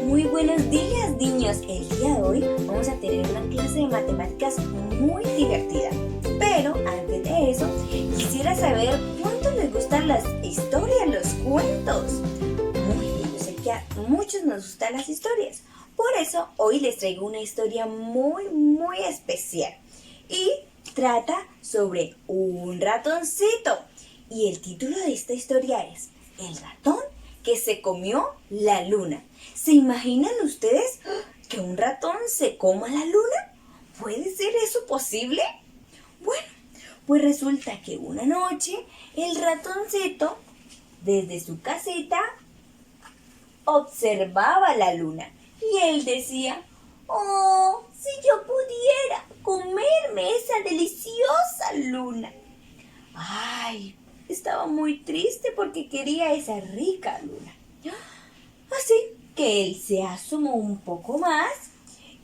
Muy buenos días, niños. El día de hoy vamos a tener una clase de matemáticas muy divertida. Pero antes de eso, quisiera saber cuánto les gustan las historias, los cuentos. Muy bien, yo sé que a muchos nos gustan las historias. Por eso hoy les traigo una historia muy especial. Y trata sobre un ratoncito. Y el título de esta historia es El ratón que se comió la luna. ¿Se imaginan ustedes que un ratón se coma la luna? ¿Puede ser eso posible? Bueno, pues resulta que una noche el ratoncito desde su casita observaba la luna y él decía: ¡oh, si yo pudiera comerme esa deliciosa luna! ¡Ay! Estaba muy triste porque quería esa rica luna. Así que él se asomó un poco más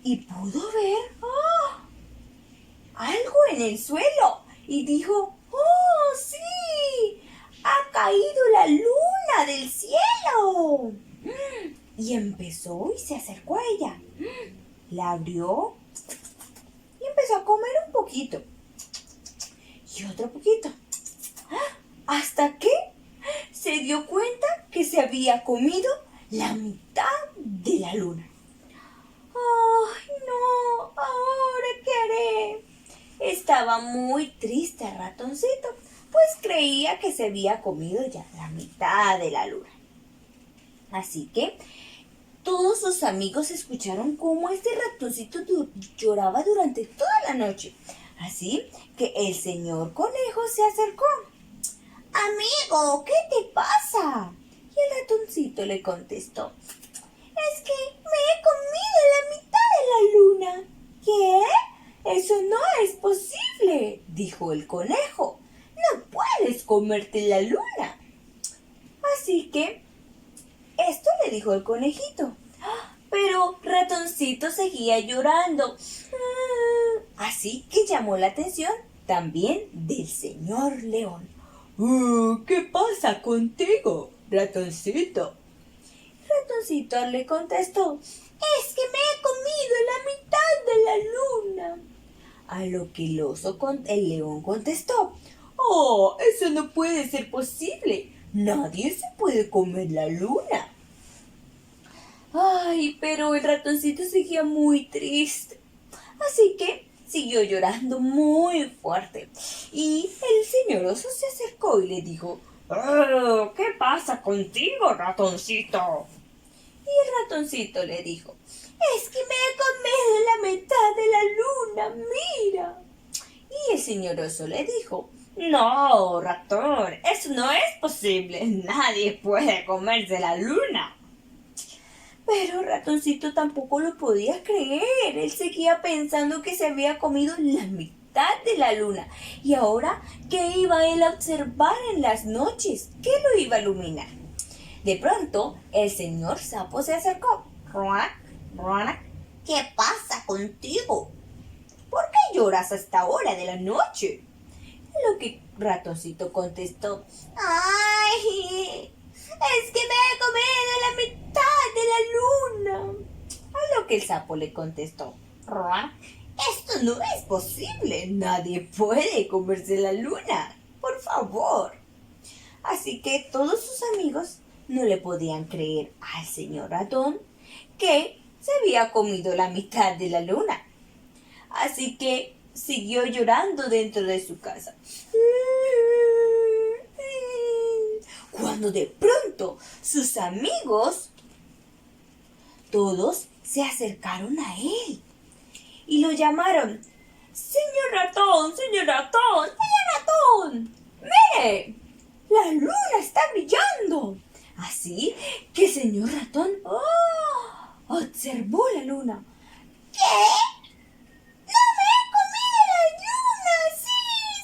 y pudo ver algo en el suelo y dijo: ¡oh, sí! ¡Ha caído la luna del cielo! Y empezó y se acercó a ella. La abrió y empezó a comer un poquito y otro poquito. Hasta que se dio cuenta que se había comido la mitad de la luna. ¡Ay, no! ¿Ahora qué haré? Estaba muy triste el ratoncito, pues creía que se había comido ya la mitad de la luna. Así que todos sus amigos escucharon cómo este ratoncito lloraba durante toda la noche. Así que el señor conejo se acercó. «Amigo, ¿qué te pasa?» Y el ratoncito le contestó: «Es que me he comido la mitad de la luna». «¿Qué? Eso no es posible», dijo el conejo. «No puedes comerte la luna». Así que esto le dijo el conejito. Pero ratoncito seguía llorando. Así que llamó la atención también del señor león. «¿Qué pasa contigo, ratoncito?» Ratoncito le contestó: «Es que me he comido la mitad de la luna». A lo que el león contestó: «Oh, eso no puede ser posible. Nadie se puede comer la luna». Ay, pero el ratoncito seguía muy triste. Así que siguió llorando muy fuerte. Y el señor oso se acercó y le dijo: «Oh, ¿qué pasa contigo, ratoncito?» Y el ratoncito le dijo: «Es que me he comido la mitad de la luna, mira». Y el señor oso le dijo: «No, ratón, eso no es posible. Nadie puede comerse la luna». Pero ratoncito tampoco lo podía creer. Él seguía pensando que se había comido la mitad de la luna. Y ahora, ¿qué iba él a observar en las noches? ¿Qué lo iba a iluminar? De pronto, el señor sapo se acercó. «Ruac, ruac, ¿qué pasa contigo? ¿Por qué lloras a esta hora de la noche?» A lo que ratoncito contestó: «¡Ay! Es que me he comido la mitad de la luna». A lo que el sapo le contestó: «Ruac, esto no es posible. Nadie puede comerse la luna. Por favor». Así que todos sus amigos no le podían creer al señor ratón que se había comido la mitad de la luna. Así que siguió llorando dentro de su casa. Cuando de pronto sus amigos todos se acercaron a él y lo llamaron: «Señor ratón, señor ratón, señor ratón, mire, la luna está brillando». Así que el señor ratón observó la luna. «¿Qué? ¡No me he comido la luna! ¡Sí,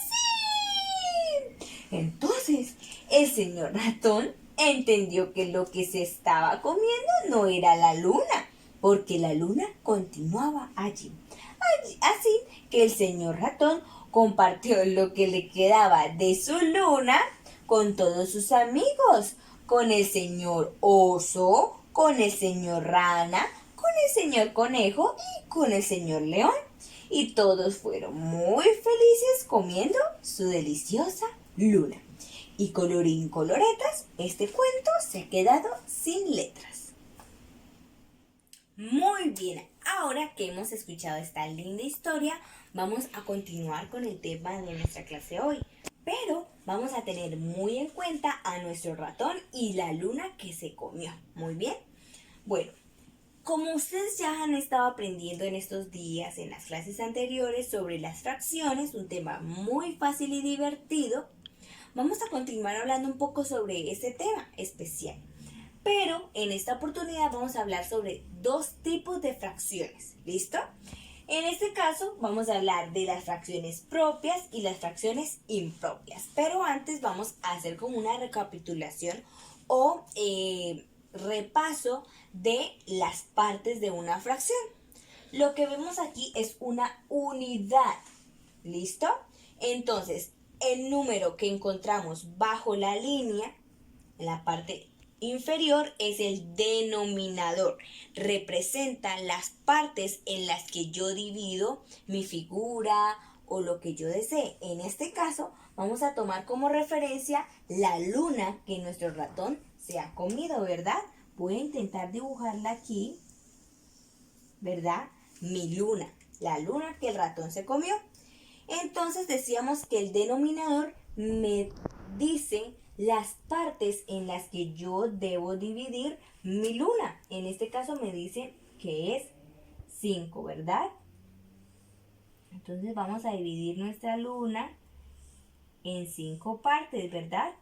sí!». Entonces el señor ratón entendió que lo que se estaba comiendo no era la luna, porque la luna continuaba allí. Así que el señor ratón compartió lo que le quedaba de su luna con todos sus amigos, con el señor oso, con el señor Rana, con el señor Conejo y con el señor León. Y todos fueron muy felices comiendo su deliciosa luna. Y colorín coloretas, este cuento se ha quedado sin letras. Muy bien, ahora que hemos escuchado esta linda historia, vamos a continuar con el tema de nuestra clase hoy. Pero vamos a tener muy en cuenta a nuestro ratón y la luna que se comió. Muy bien. Bueno, como ustedes ya han estado aprendiendo en estos días, en las clases anteriores, sobre las fracciones, un tema muy fácil y divertido, vamos a continuar hablando un poco sobre este tema especial. Pero en esta oportunidad vamos a hablar sobre dos tipos de fracciones. ¿Listo? En este caso vamos a hablar de las fracciones propias y las fracciones impropias. Pero antes vamos a hacer como una recapitulación o repaso de las partes de una fracción. Lo que vemos aquí es una unidad. ¿Listo? Entonces, el número que encontramos bajo la línea, en la parte inferior, es el denominador. Representa las partes en las que yo divido mi figura o lo que yo desee. En este caso, vamos a tomar como referencia la luna que nuestro ratón se ha comido, ¿verdad? Voy a intentar dibujarla aquí, ¿verdad? Mi luna, la luna que el ratón se comió. Entonces decíamos que el denominador me dice las partes en las que yo debo dividir mi luna. En este caso me dice que es 5, ¿verdad? Entonces vamos a dividir nuestra luna en 5 partes, ¿verdad?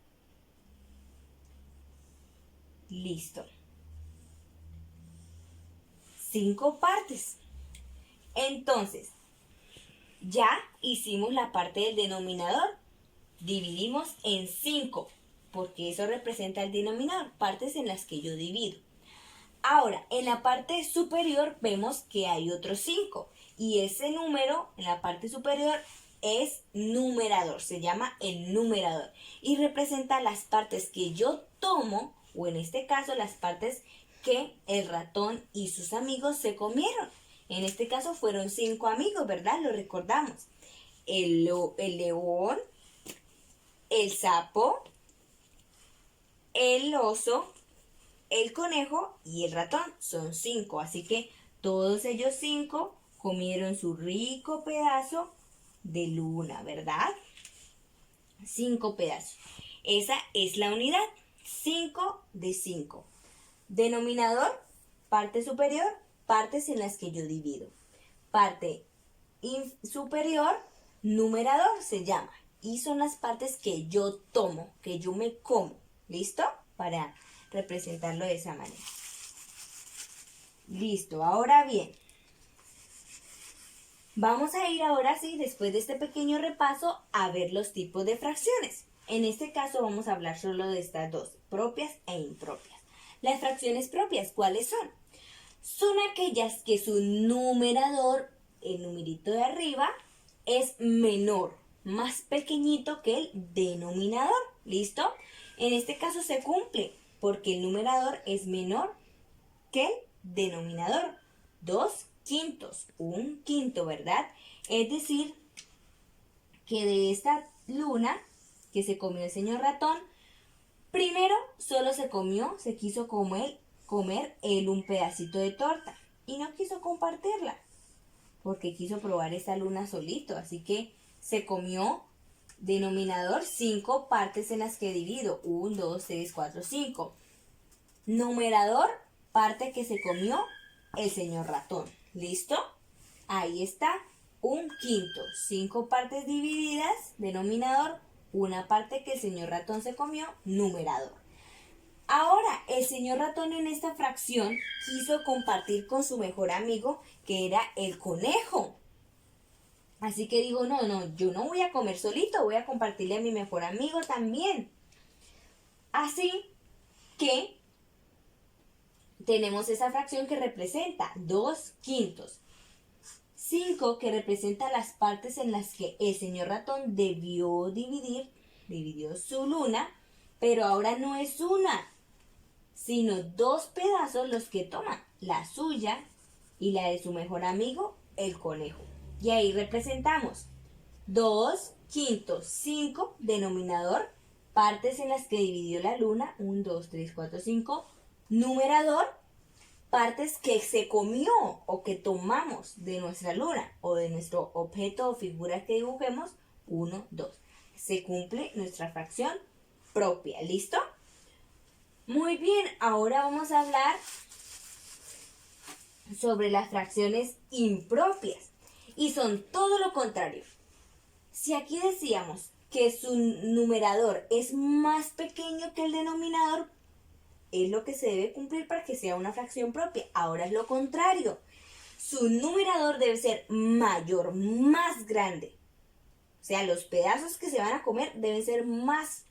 Listo. 5 partes. Entonces, ya hicimos la parte del denominador. Dividimos en 5, porque eso representa el denominador, partes en las que yo divido. Ahora, en la parte superior vemos que hay otros 5. Y ese número en la parte superior es numerador, se llama el numerador. Y representa las partes que yo tomo, o en este caso las partes que el ratón y sus amigos se comieron. En este caso fueron 5 amigos, ¿verdad? Lo recordamos. El león, el sapo, el oso, el conejo y el ratón. Son 5, así que todos ellos 5 comieron su rico pedazo de luna, ¿verdad? 5 pedazos. Esa es la unidad. 5 de 5. Denominador, parte superior, partes en las que yo divido. Parte superior, numerador se llama. Y son las partes que yo tomo, que yo me como. ¿Listo? Para representarlo de esa manera. Listo, ahora bien. Vamos a ir ahora sí, después de este pequeño repaso, a ver los tipos de fracciones. En este caso vamos a hablar solo de estas dos, propias e impropias. Las fracciones propias, ¿cuáles son? Son aquellas que su numerador, el numerito de arriba, es menor, más pequeñito que el denominador. ¿Listo? En este caso se cumple, porque el numerador es menor que el denominador. 2/5, 1/5, ¿verdad? Es decir, que de esta luna que se comió el señor ratón, primero solo se quiso comer él un pedacito de torta y no quiso compartirla porque quiso probar esta luna solito, así que se comió denominador 5 partes en las que divido, 1, 2, 3, 4, 5. Numerador, parte que se comió el señor ratón. ¿Listo? Ahí está, 1/5. 5 partes divididas, denominador, una parte que el señor ratón se comió, numerador. Ahora, el señor ratón en esta fracción quiso compartir con su mejor amigo, que era el conejo. Así que dijo, no, yo no voy a comer solito, voy a compartirle a mi mejor amigo también. Así que tenemos esa fracción que representa 2/5. 5 que representa las partes en las que el señor ratón dividió su luna, pero ahora no es una, sino 2 pedazos los que toman, la suya y la de su mejor amigo, el conejo. Y ahí representamos 2 quintos, 5, denominador, partes en las que dividió la luna, 1, 2, 3, 4, 5, numerador, partes que se comió o que tomamos de nuestra luna o de nuestro objeto o figura que dibujemos, 1, 2. Se cumple nuestra fracción propia, ¿listo? Muy bien, ahora vamos a hablar sobre las fracciones impropias y son todo lo contrario. Si aquí decíamos que su numerador es más pequeño que el denominador, es lo que se debe cumplir para que sea una fracción propia. Ahora es lo contrario. Su numerador debe ser mayor, más grande. O sea, los pedazos que se van a comer deben ser más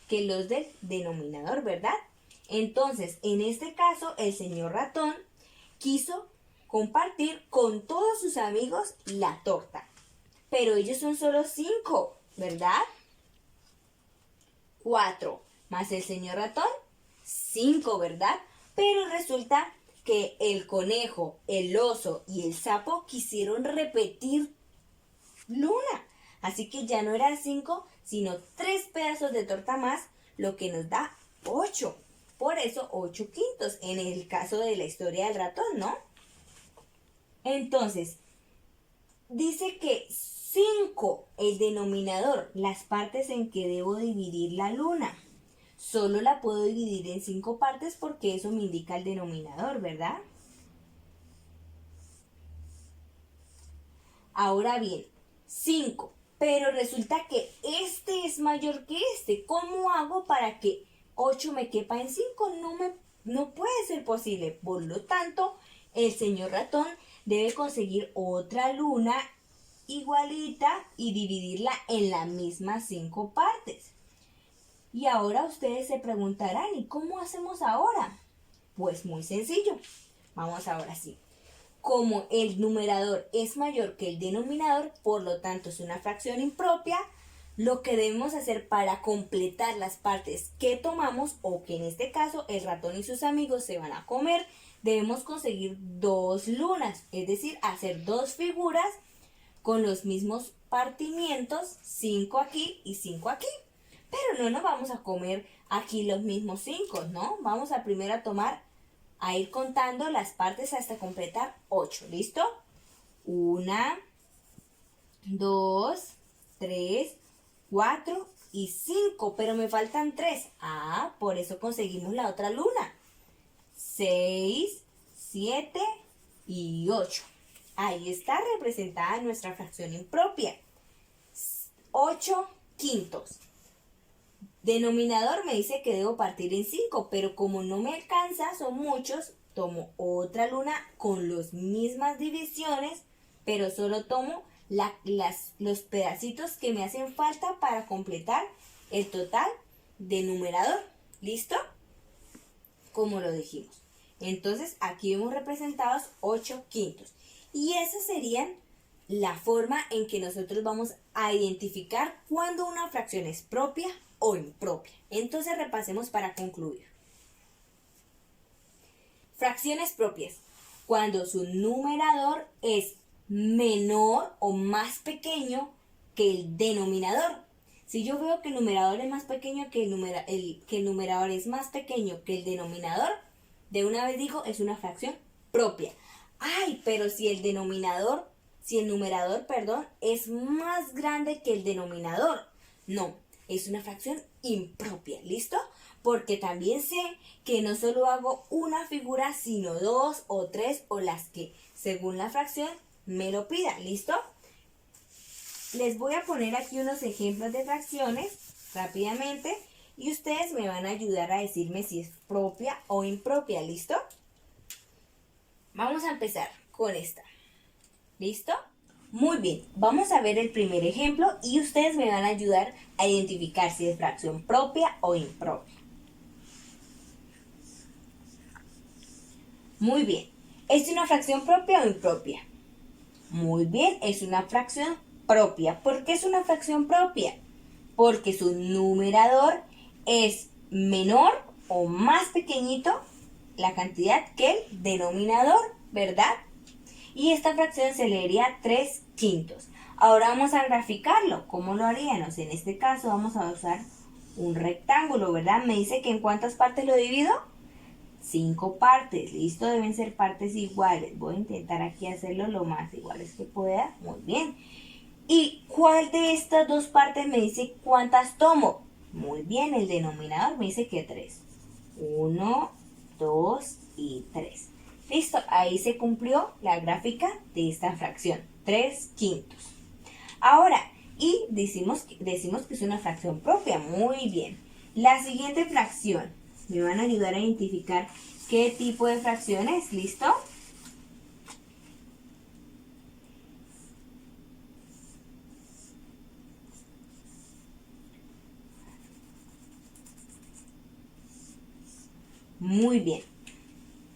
que los del denominador, ¿verdad? Entonces, en este caso, el señor ratón quiso compartir con todos sus amigos la torta. Pero ellos son solo 5, ¿verdad? 4 más el señor ratón, 5, ¿verdad? Pero resulta que el conejo, el oso y el sapo quisieron repetir luna. Así que ya no eran 5, sino 3 pedazos de torta más, lo que nos da 8. Por eso 8 quintos, en el caso de la historia del ratón, ¿no? Entonces, dice que 5, el denominador, las partes en que debo dividir la luna. Solo la puedo dividir en 5 partes porque eso me indica el denominador, ¿verdad? Ahora bien, 5, pero resulta que este es mayor que este. ¿Cómo hago para que 8 me quepa en 5? No puede ser posible. Por lo tanto, el señor ratón debe conseguir otra luna igualita y dividirla en las mismas 5 partes. Y ahora ustedes se preguntarán, ¿y cómo hacemos ahora? Pues muy sencillo. Vamos ahora sí. Como el numerador es mayor que el denominador, por lo tanto es una fracción impropia, lo que debemos hacer para completar las partes que tomamos, o que en este caso el ratón y sus amigos se van a comer, debemos conseguir 2 lunas, es decir, hacer 2 figuras con los mismos partimientos, 5 aquí y 5 aquí. Pero no nos vamos a comer aquí los mismos 5, ¿no? Vamos a primero a ir contando las partes hasta completar 8, ¿listo? 1, 2, 3, 4 y 5, pero me faltan 3. Ah, por eso conseguimos la otra luna. 6, 7 y 8. Ahí está representada nuestra fracción impropia. 8 quintos. Denominador me dice que debo partir en 5, pero como no me alcanza, son muchos, tomo otra luna con las mismas divisiones, pero solo tomo los pedacitos que me hacen falta para completar el total de numerador. ¿Listo? Como lo dijimos. Entonces, aquí vemos representados 8 quintos. Y esa serían la forma en que nosotros vamos a identificar cuando una fracción es propia o impropia. Entonces repasemos para concluir. Fracciones propias. Cuando su numerador es menor o más pequeño que el denominador. Si yo veo que el numerador es más pequeño que el numerador es más pequeño que el denominador, de una vez digo, es una fracción propia. Ay, pero si el numerador, es más grande que el denominador, no, es una fracción impropia, ¿listo? Porque también sé que no solo hago una figura, sino 2 o 3 o las que, según la fracción, me lo pida, ¿listo? Les voy a poner aquí unos ejemplos de fracciones rápidamente y ustedes me van a ayudar a decirme si es propia o impropia, ¿listo? Vamos a empezar con esta. ¿Listo? Muy bien, vamos a ver el primer ejemplo y ustedes me van a ayudar a identificar si es fracción propia o impropia. Muy bien, ¿es una fracción propia o impropia? Muy bien, es una fracción propia. ¿Por qué es una fracción propia? Porque su numerador es menor o más pequeñito la cantidad que el denominador, ¿verdad? Y esta fracción se leería 3/5. Ahora vamos a graficarlo. ¿Cómo lo haríamos? En este caso vamos a usar un rectángulo, ¿verdad? Me dice que ¿en cuántas partes lo divido? 5 partes. Listo, deben ser partes iguales. Voy a intentar aquí hacerlo lo más iguales que pueda. Muy bien. ¿Y cuál de estas dos partes me dice cuántas tomo? Muy bien, el denominador me dice que 3. 1, 2 y 3. Listo, ahí se cumplió la gráfica de esta fracción, 3/5. Ahora, y decimos que es una fracción propia, muy bien. La siguiente fracción, me van a ayudar a identificar qué tipo de fracción es, ¿listo? Muy bien.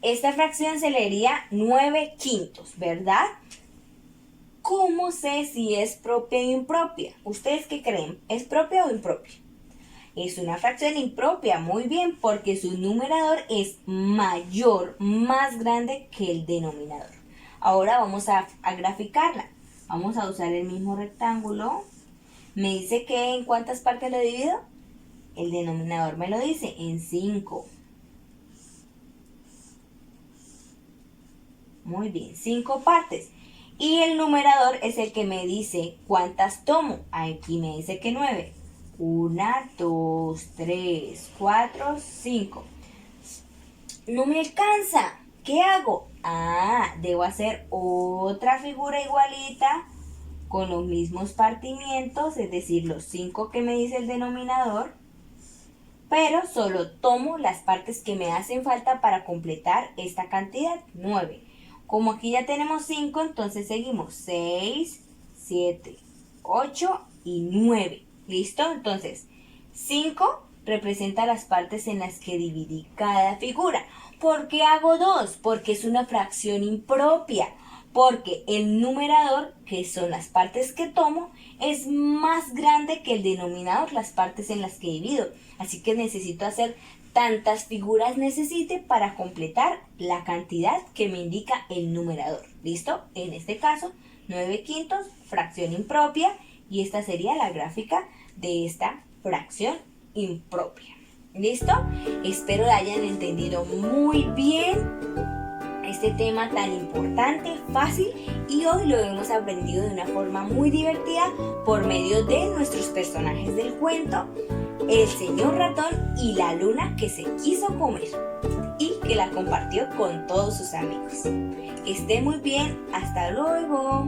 Esta fracción se leería 9/5, ¿verdad? ¿Cómo sé si es propia o impropia? ¿Ustedes qué creen? ¿Es propia o impropia? Es una fracción impropia, muy bien, porque su numerador es mayor, más grande que el denominador. Ahora vamos a graficarla. Vamos a usar el mismo rectángulo. Me dice que ¿en cuántas partes lo divido? El denominador me lo dice, en 5. Muy bien, 5 partes. Y el numerador es el que me dice cuántas tomo. Aquí me dice que 9. 1, 2, 3, 4, 5. No me alcanza. ¿Qué hago? Debo hacer otra figura igualita con los mismos partimientos, es decir, los 5 que me dice el denominador, pero solo tomo las partes que me hacen falta para completar esta cantidad, 9. Como aquí ya tenemos 5, entonces seguimos 6, 7, 8 y 9. ¿Listo? Entonces, 5 representa las partes en las que dividí cada figura. ¿Por qué hago 2? Porque es una fracción impropia. Porque el numerador, que son las partes que tomo, es más grande que el denominador, las partes en las que divido. Así que necesito hacer tantas figuras necesite para completar la cantidad que me indica el numerador. ¿Listo? En este caso, 9/5, fracción impropia, y esta sería la gráfica de esta fracción impropia. ¿Listo? Espero la hayan entendido muy bien este tema tan importante, fácil, y hoy lo hemos aprendido de una forma muy divertida por medio de nuestros personajes del cuento, el señor ratón y la luna que se quiso comer y que la compartió con todos sus amigos. Que esté muy bien, hasta luego.